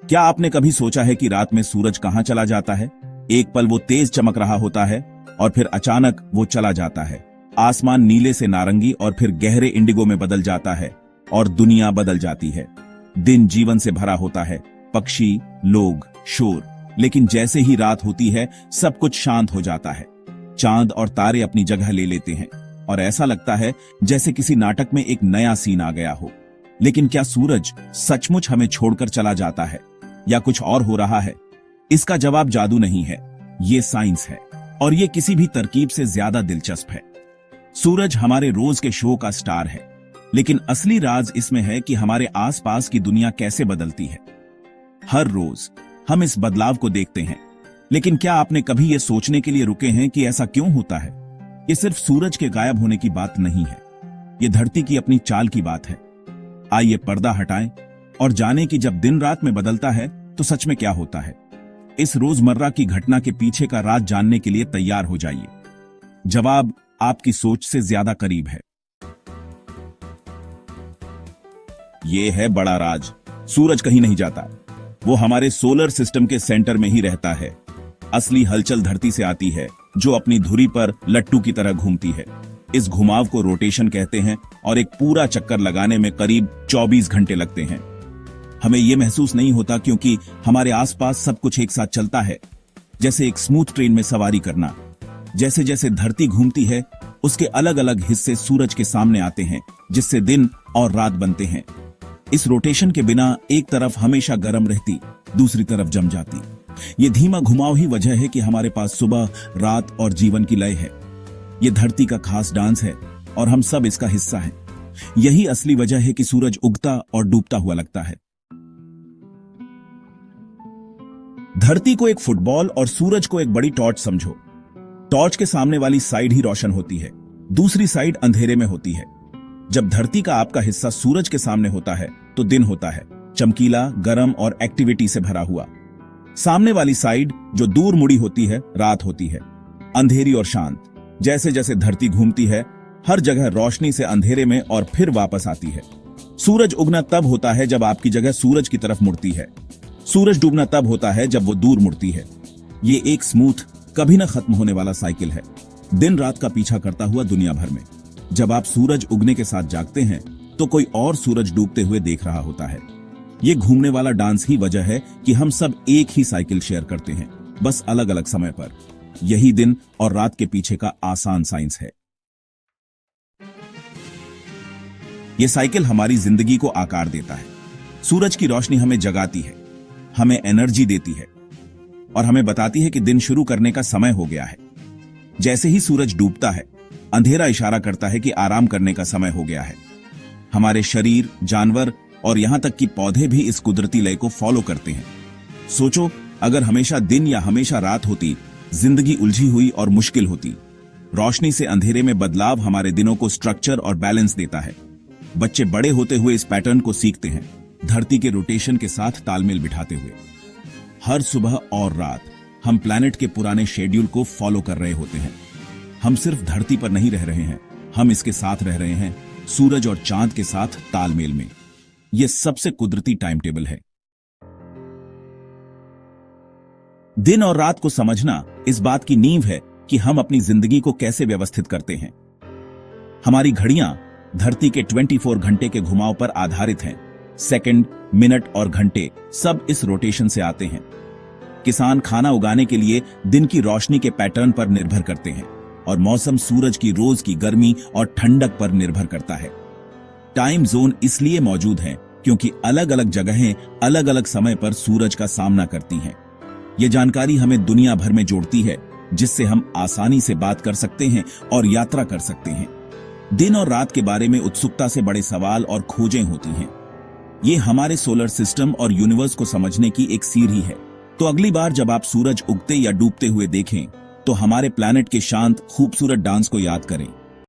क्या आपने कभी सोचा है कि रात में सूरज कहां चला जाता है? एक पल वो तेज चमक रहा होता है और फिर अचानक वो चला जाता है। आसमान नीले से नारंगी और फिर गहरे इंडिगो में बदल जाता है और दुनिया बदल जाती है। दिन जीवन से भरा होता है, पक्षी, लोग, शोर। लेकिन जैसे ही रात होती है सब कुछ शांत हो जाता है। चांद और तारे अपनी जगह ले लेते हैं और ऐसा लगता है जैसे किसी नाटक में एक नया सीन आ गया हो। लेकिन क्या सूरज सचमुच हमें छोड़कर चला जाता है या कुछ और हो रहा है? इसका जवाब जादू नहीं है, ये साइंस है और ये किसी भी तरकीब से ज्यादा दिलचस्प है। सूरज हमारे रोज के शो का स्टार है, लेकिन असली राज इसमें है कि हमारे आसपास की दुनिया कैसे बदलती है। हर रोज हम इस बदलाव को देखते हैं, लेकिन क्या आपने कभी यह सोचने के लिए रुके हैं कि ऐसा क्यों होता है? ये सिर्फ सूरज के गायब होने की बात नहीं है, ये धरती की अपनी चाल की बात है। आइए पर्दा हटाएं और जानें कि जब दिन रात में बदलता है तो सच में क्या होता है। इस रोजमर्रा की घटना के पीछे का राज जानने के लिए तैयार हो जाइए। जवाब आपकी सोच से ज्यादा करीब है। यह है बड़ा राज। सूरज कहीं नहीं जाता, वो हमारे सोलर सिस्टम के सेंटर में ही रहता है। असली हलचल धरती से आती है, जो अपनी धुरी पर लट्टू की तरह घूमती है। इस घुमाव को रोटेशन कहते हैं और एक पूरा चक्कर लगाने में करीब 24 घंटे लगते हैं। हमें यह महसूस नहीं होता क्योंकि हमारे आसपास सब कुछ एक साथ चलता है, जैसे एक स्मूथ ट्रेन में सवारी करना। जैसे जैसे धरती घूमती है उसके अलग अलग हिस्से सूरज के सामने आते हैं, जिससे दिन और रात बनते हैं। इस रोटेशन के बिना एक तरफ हमेशा गर्म रहती, दूसरी तरफ जम जाती। ये धीमा घुमाव ही वजह है कि हमारे पास सुबह, रात और जीवन की लय है। ये धरती का खास डांस है और हम सब इसका हिस्सा हैं। यही असली वजह है कि सूरज उगता और डूबता हुआ लगता है। धरती को एक फुटबॉल और सूरज को एक बड़ी टॉर्च समझो। टॉर्च के सामने वाली साइड ही रोशन होती है, दूसरी साइड अंधेरे में होती है। जब धरती का आपका हिस्सा सूरज के सामने होता है तो दिन होता है, चमकीला, गर्म और एक्टिविटी से भरा हुआ। सामने वाली साइड जो दूर मुड़ी होती है, रात होती है, अंधेरी और शांत। जैसे जैसे धरती घूमती है हर जगह रोशनी से अंधेरे में और फिर वापस आती है। सूरज उगना तब होता है जब आपकी जगह सूरज की तरफ मुड़ती है। सूरज डूबना तब होता है जब वो दूर मुड़ती है। ये एक स्मूथ, कभी न खत्म होने वाला साइकिल है, दिन रात का पीछा करता हुआ दुनिया भर में। जब आप सूरज उगने के साथ जागते हैं तो कोई और सूरज डूबते हुए देख रहा होता है। ये घूमने वाला डांस ही वजह है कि हम सब एक ही साइकिल शेयर करते हैं, बस अलग अलग समय पर। यही दिन और रात के पीछे का आसान साइंस है। ये साइकिल हमारी जिंदगी को आकार देता है। सूरज की रोशनी हमें जगाती है, हमें एनर्जी देती है और हमें बताती है कि दिन शुरू करने का समय हो गया है। जैसे ही सूरज डूबता है, अंधेरा इशारा करता है कि आराम करने का समय हो गया है। हमारे शरीर, जानवर और यहां तक कि पौधे भी इस कुदरती लय को फॉलो करते हैं। सोचो, अगर हमेशा दिन या हमेशा रात होती, जिंदगी उलझी हुई और मुश्किल होती। रोशनी से अंधेरे में बदलाव हमारे दिनों को स्ट्रक्चर और बैलेंस देता है। बच्चे बड़े होते हुए इस पैटर्न को सीखते हैं, धरती के रोटेशन के साथ तालमेल बिठाते हुए। हर सुबह और रात हम प्लैनेट के पुराने शेड्यूल को फॉलो कर रहे होते हैं। हम सिर्फ धरती पर नहीं रह रहे हैं, हम इसके साथ रह रहे हैं, सूरज और चांद के साथ तालमेल में। यह सबसे कुदरती टाइम टेबल है। दिन और रात को समझना इस बात की नींव है कि हम अपनी जिंदगी को कैसे व्यवस्थित करते हैं। हमारी घड़ियां धरती के 24 घंटे के घुमाव पर आधारित हैं। सेकंड, मिनट और घंटे सब इस रोटेशन से आते हैं। किसान खाना उगाने के लिए दिन की रोशनी के पैटर्न पर निर्भर करते हैं और मौसम सूरज की रोज की गर्मी और ठंडक पर निर्भर करता है। टाइम जोन इसलिए मौजूद है क्योंकि अलग अलग जगहें अलग अलग समय पर सूरज का सामना करती हैं। यह जानकारी हमें दुनिया भर में जोड़ती है, जिससे हम आसानी से बात कर सकते हैं और यात्रा कर सकते हैं। दिन और रात के बारे में उत्सुकता से बड़े सवाल और खोजें होती हैं। ये हमारे सोलर सिस्टम और यूनिवर्स को समझने की एक सीढ़ी है। तो अगली बार जब आप सूरज उगते या डूबते हुए देखें, तो हमारे प्लैनेट के शांत, खूबसूरत डांस को याद करें।